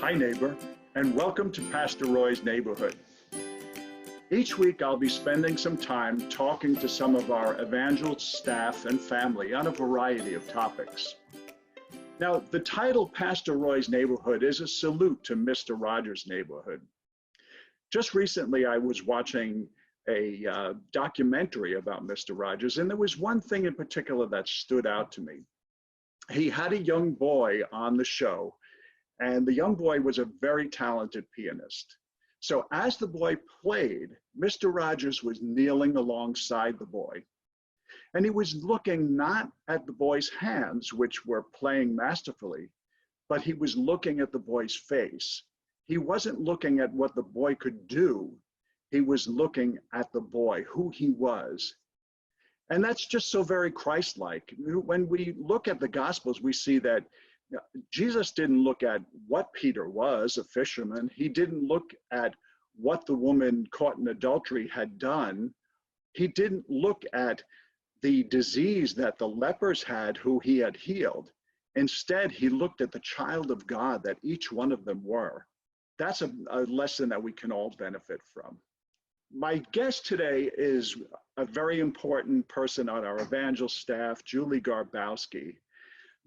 Hi, neighbor, and welcome to Pastor Roy's Neighborhood. Each week, I'll be spending some time talking to some of our evangel staff and family on a variety of topics. Now, the title Pastor Roy's Neighborhood is a salute to Mr. Rogers' neighborhood. Just recently, I was watching a documentary about Mr. Rogers, and there was one thing in particular that stood out to me. He had a young boy on the show, and the young boy was a very talented pianist. So as the boy played, Mr. Rogers was kneeling alongside the boy, and he was looking not at the boy's hands, which were playing masterfully, but he was looking at the boy's face. He wasn't looking at what the boy could do. He was looking at the boy, who he was. And that's just so very Christ-like. When we look at the Gospels, we see that Jesus didn't look at what Peter was, a fisherman. He didn't look at what the woman caught in adultery had done. He didn't look at the disease that the lepers had, who he had healed. Instead, he looked at the child of God that each one of them were. That's a lesson that we can all benefit from. My guest today is a very important person on our evangel staff, Julie Garbowski.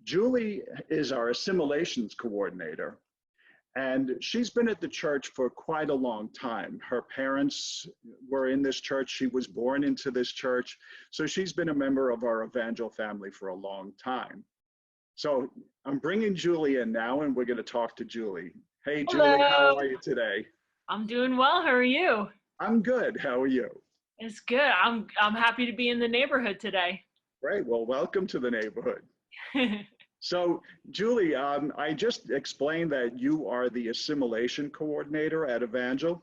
Julie is our assimilations coordinator, and she's been at the church for quite a long time. Her parents were in this church. She was born into this church. So she's been a member of our evangel family for a long time. So I'm bringing Julie in now, and we're going to talk to Julie. Hey, Julie, Hello. how are you today? I'm doing well. How are you? I'm good. How are you? It's good. I'm happy to be in the neighborhood today. Great. Well, welcome to the neighborhood. So, Julie, I just explained that you are the assimilation coordinator at Evangel.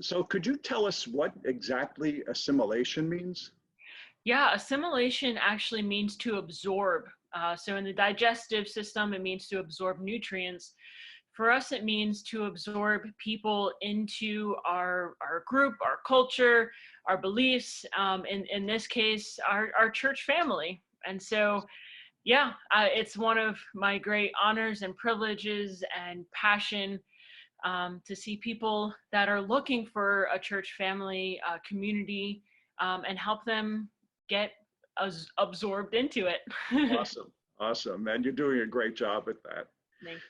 So could you tell us what exactly assimilation means? Yeah, assimilation actually means to absorb. So in the digestive system, it means to absorb nutrients. For us, it means to absorb people into our group, our culture, our beliefs, in this case, our church family. And so, yeah, it's one of my great honors and privileges and passion to see people that are looking for a church family, community, and help them get absorbed into it. Awesome. Awesome. And you're doing a great job at that. Thanks.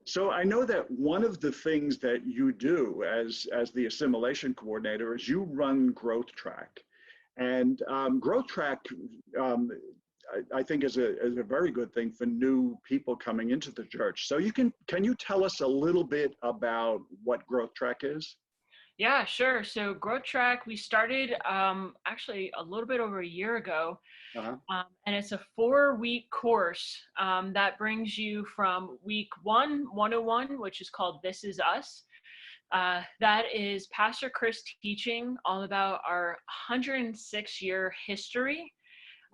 So I know that one of the things that you do as the assimilation coordinator is you run Growth Track. And Growth Track, I think is a very good thing for new people coming into the church. So can you tell us a little bit about what Growth Track is? Yeah, sure. So Growth Track, we started actually a little bit over a year ago. Uh-huh. And it's a 4-week course that brings you from week 101, which is called This Is Us. That is Pastor Chris teaching all about our 106-year history,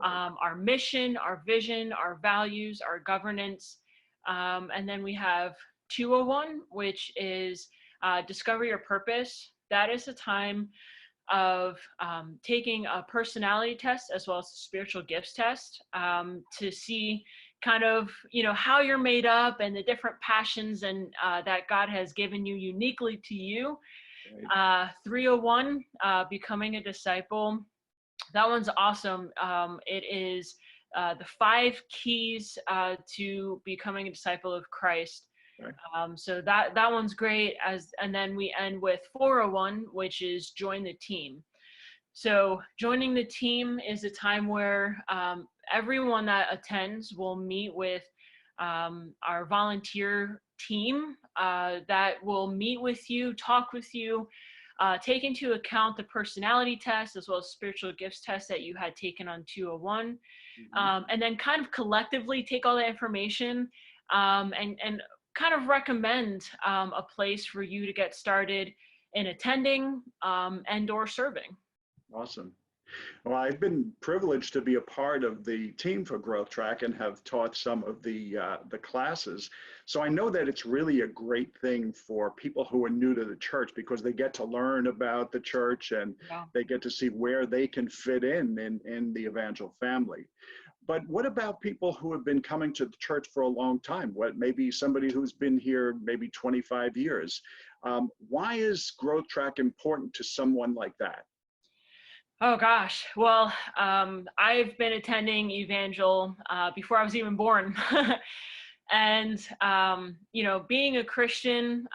our mission, our vision, our values, our governance. And then we have 201, which is Discover Your Purpose. That is a time of taking a personality test as well as a spiritual gifts test to see kind of, how you're made up and the different passions and that God has given you uniquely to you. 301, Becoming a Disciple. That one's awesome. It is the 5 keys to becoming a disciple of Christ. So that one's great. And then we end with 401, which is join the team. So joining the team is a time where everyone that attends will meet with our volunteer team that will meet with you, talk with you, take into account the personality test as well as spiritual gifts test that you had taken on 201, and then kind of collectively take all that information and kind of recommend a place for you to get started in attending and or serving. Awesome. Well, I've been privileged to be a part of the team for Growth Track and have taught some of the classes. So I know that it's really a great thing for people who are new to the church because they get to learn about the church and they get to see where they can fit in the Evangel family. But what about people who have been coming to the church for a long time? What maybe somebody who's been here maybe 25 years? Why is Growth Track important to someone like that? Oh gosh. Well, I've been attending Evangel before I was even born. And, being a Christian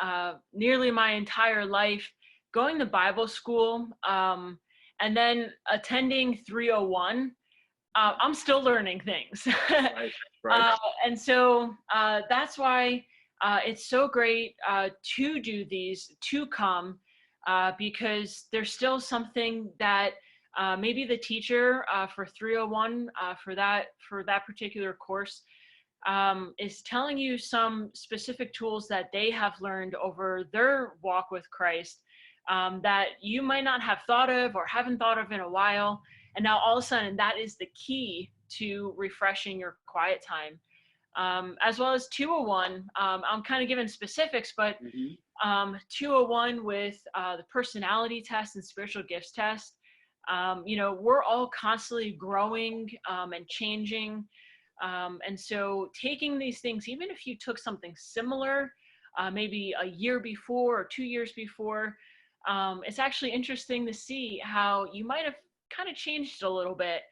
nearly my entire life, going to Bible school, and then attending 301, I'm still learning things. Right, right, And so that's why it's so great to do these, to come, because there's still something that maybe the teacher for 301 for that particular course is telling you some specific tools that they have learned over their walk with Christ that you might not have thought of or haven't thought of in a while. And now all of a sudden, that is the key to refreshing your quiet time. As well as 201, I'm kind of giving specifics, but 201 with the personality test and spiritual gifts test, we're all constantly growing and changing. And so taking these things, even if you took something similar, maybe a year before or 2 years before, it's actually interesting to see how you might have kind of changed a little bit.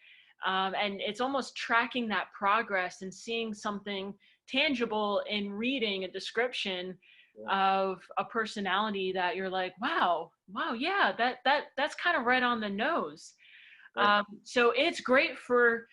And it's almost tracking that progress and seeing something tangible in reading a description of a personality that you're like, wow, yeah, that's kind of right on the nose. right. So it's great for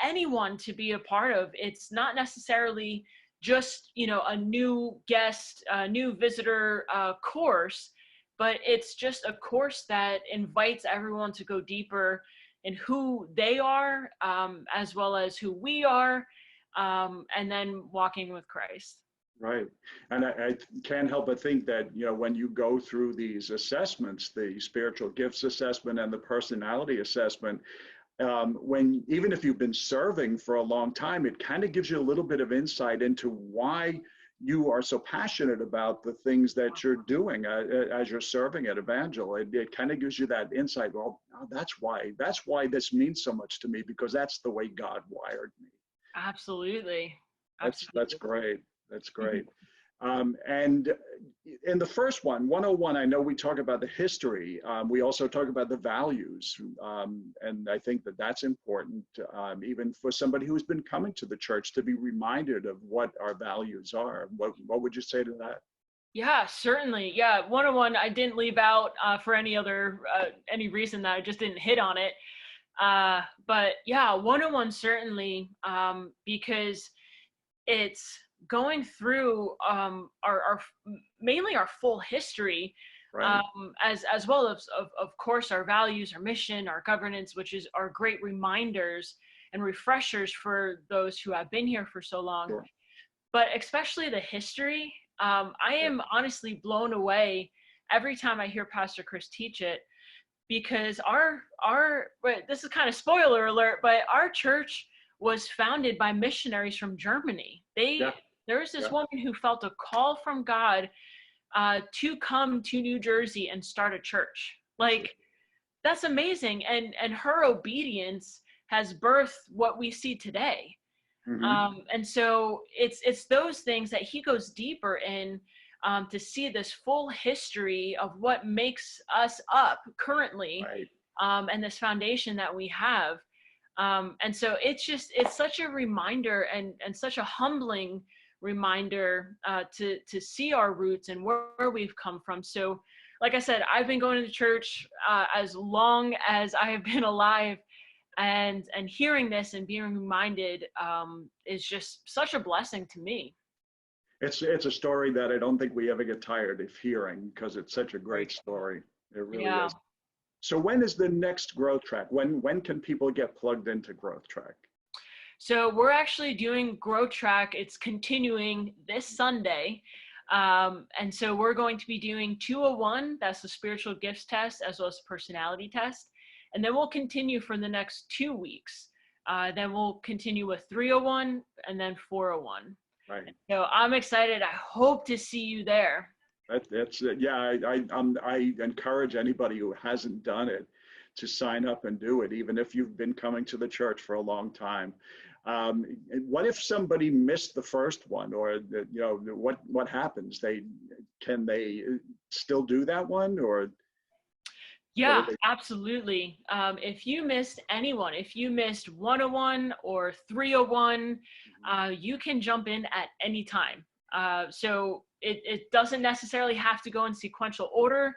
anyone to be a part of. It's not necessarily just, a new guest, a new visitor course, but it's just a course that invites everyone to go deeper in who they are, as well as who we are, and then walking with Christ. Right. And I can't help but think that, when you go through these assessments, the spiritual gifts assessment and the personality assessment, even if you've been serving for a long time, it kind of gives you a little bit of insight into why you are so passionate about the things that you're doing as you're serving at Evangel. It kind of gives you that insight. Well, that's why this means so much to me, because that's the way God wired me. Absolutely. That's great. That's great. And in the first one, 101, I know we talk about the history. We also talk about the values. And I think that that's important, even for somebody who's been coming to the church, to be reminded of what our values are. What would you say to that? Yeah, certainly. Yeah, 101, I didn't leave out for any reason that I just didn't hit on it. But yeah, 101 certainly, because it's going through our mainly our full history, Right. as well as of course our values, our mission, our governance, which are great reminders and refreshers for those who have been here for so long. Sure. But especially the history, I am honestly blown away every time I hear Pastor Chris teach it, because this is kind of spoiler alert, but our church was founded by missionaries from Germany. There was this woman who felt a call from God to come to New Jersey and start a church. Like, that's amazing. And her obedience has birthed what we see today. And so it's those things that he goes deeper in, to see this full history of what makes us up currently, Right. And this foundation that we have. And so it's such a reminder and such a humbling reminder to see our roots and where we've come from. So like I said, I've been going to church as long as I have been alive, and hearing this and being reminded is just such a blessing to me. It's a story that I don't think we ever get tired of hearing, because it's such a great story. It really is. So when is the next Growth Track? When can people get plugged into Growth Track? So we're actually doing Growth Track. It's continuing this Sunday. And so we're going to be doing 201, that's the spiritual gifts test, as well as personality test. And then we'll continue for the next 2 weeks. Then we'll continue with 301 and then 401. Right. So I'm excited. I hope to see you there. I encourage anybody who hasn't done it to sign up and do it, even if you've been coming to the church for a long time. What if somebody missed the first one, or what happens? Can they still do that one, or? Yeah, absolutely. If you missed anyone, if you missed 101 or 301, you can jump in at any time. So it doesn't necessarily have to go in sequential order.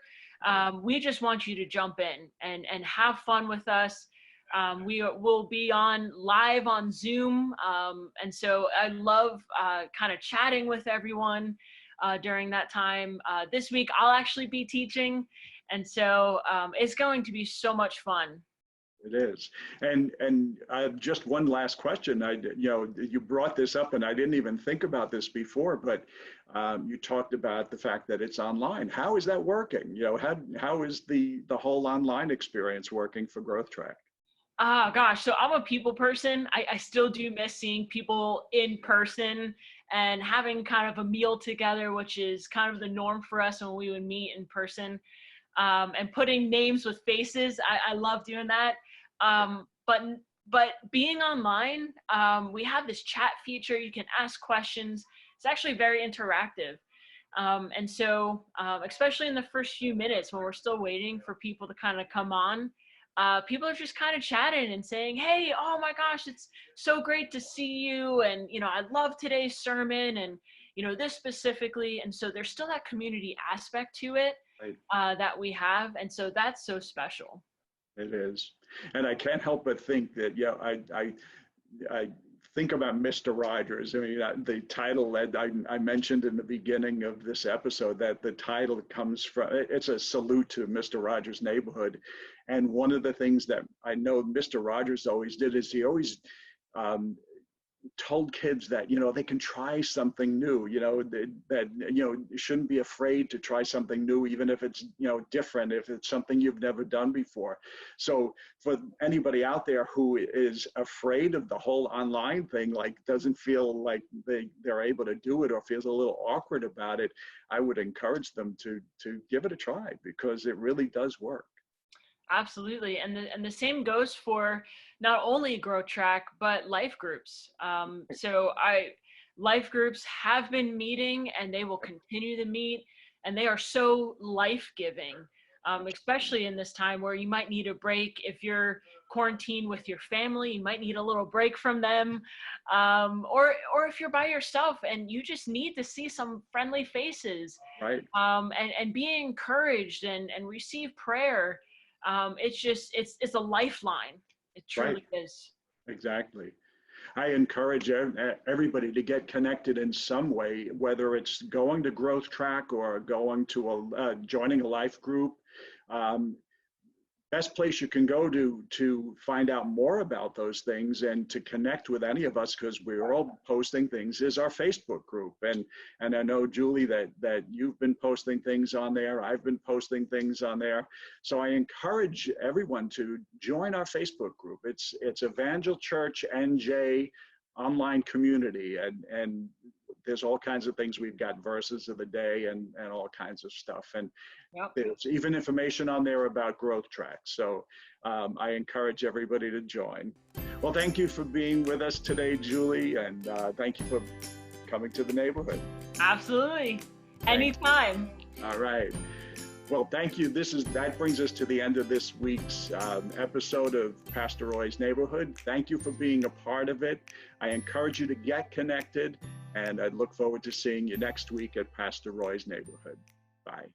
We just want you to jump in and have fun with us. We will be live on Zoom. And so I love kind of chatting with everyone during that time. This week, I'll actually be teaching. And so it's going to be so much fun. It is. And just one last question. You brought this up, and I didn't even think about this before, but you talked about the fact that it's online. How is that working? How is the whole online experience working for Growth Track? Gosh, so I'm a people person. I still do miss seeing people in person and having kind of a meal together, which is kind of the norm for us when we would meet in person. And putting names with faces. I love doing that. But being online, we have this chat feature. You can ask questions. It's actually very interactive. And so, especially in the first few minutes when we're still waiting for people to kind of come on, people are just kind of chatting and saying, hey, oh my gosh, it's so great to see you. And, I love today's sermon and, this specifically. And so there's still that community aspect to it. Right. That we have, and so that's so special. It is, and I can't help but think that I think about Mr. Rogers. I mean, the title that I mentioned in the beginning of this episode, that the title comes from, it's a salute to Mr. Rogers' Neighborhood, and one of the things that I know Mr. Rogers always did is he always told kids that they can try something new, that you shouldn't be afraid to try something new, even if it's different, if it's something you've never done before. So for anybody out there who is afraid of the whole online thing, like doesn't feel like they're able to do it or feels a little awkward about it, I would encourage them to give it a try, because it really does work. Absolutely. And the same goes for not only Growth Track, but life groups. So life groups have been meeting, and they will continue to meet, and they are so life-giving, especially in this time where you might need a break. If you're quarantined with your family, you might need a little break from them. Or if you're by yourself and you just need to see some friendly faces, right? And be encouraged and receive prayer. It's a lifeline. It truly is. Exactly. I encourage everybody to get connected in some way, whether it's going to Growth Track or going to joining a life group. Best place you can go to find out more about those things and to connect with any of us, because we're all posting things, is our Facebook group. And I know, Julie, that you've been posting things on there. I've been posting things on there. So I encourage everyone to join our Facebook group. It's Evangel Church NJ online community, and there's all kinds of things. We've got verses of the day and all kinds of stuff. And yep, there's even information on there about Growth Track. So I encourage everybody to join. Well, thank you for being with us today, Julie, and thank you for coming to the neighborhood. Absolutely. Anytime. All right. Well, thank you. That brings us to the end of this week's episode of Pastor Roy's Neighborhood. Thank you for being a part of it. I encourage you to get connected, and I look forward to seeing you next week at Pastor Roy's Neighborhood. Bye.